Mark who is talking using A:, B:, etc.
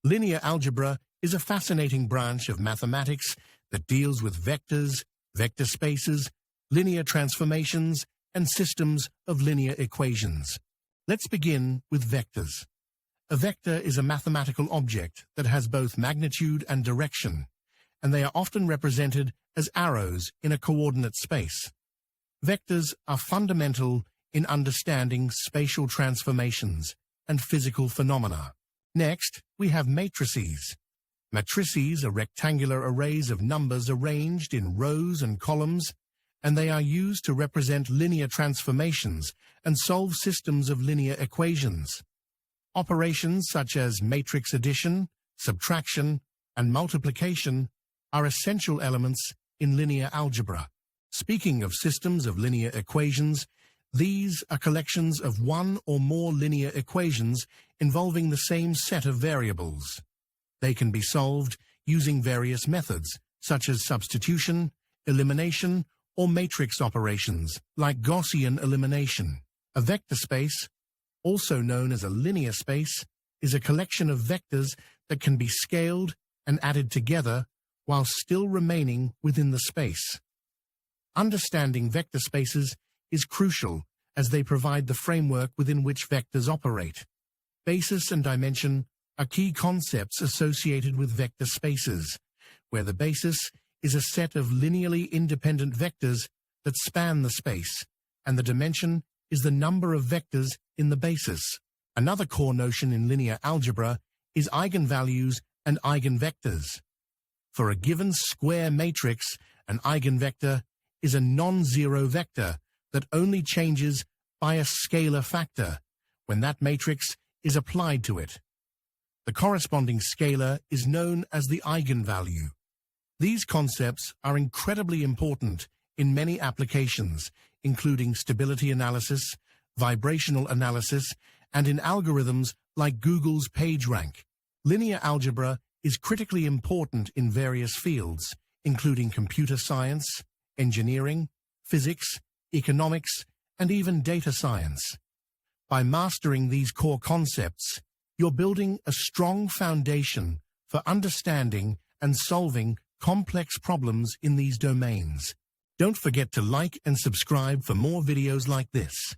A: Linear algebra is a fascinating branch of mathematics that deals with vectors, vector spaces, linear transformations, and systems of linear equations. Let's begin with vectors. A vector is a mathematical object that has both magnitude and direction, and they are often represented as arrows in a coordinate space. Vectors are fundamental in understanding spatial transformations and physical phenomena. Next, we have matrices. Matrices are rectangular arrays of numbers arranged in rows and columns, and they are used to represent linear transformations and solve systems of linear equations. Operations such as matrix addition, subtraction, and multiplication are essential elements in linear algebra. Speaking of systems of linear equations, these are collections of one or more linear equations involving the same set of variables. They can be solved using various methods, such as substitution, elimination, or matrix operations, like Gaussian elimination. A vector space, also known as a linear space, is a collection of vectors that can be scaled and added together while still remaining within the space. Understanding vector spaces is crucial as they provide the framework within which vectors operate. Basis and dimension are key concepts associated with vector spaces, where the basis is a set of linearly independent vectors that span the space, and the dimension is the number of vectors in the basis. Another core notion in linear algebra is eigenvalues and eigenvectors. For a given square matrix, an eigenvector is a non-zero vector that only changes by a scalar factor when that matrix is applied to it. The corresponding scalar is known as the eigenvalue. These concepts are incredibly important in many applications, including stability analysis, vibrational analysis, and in algorithms like Google's PageRank. Linear algebra is critically important in various fields, including computer science, engineering, physics, economics, and even data science. By mastering these core concepts, you're building a strong foundation for understanding and solving complex problems in these domains. Don't forget to like and subscribe for more videos like this.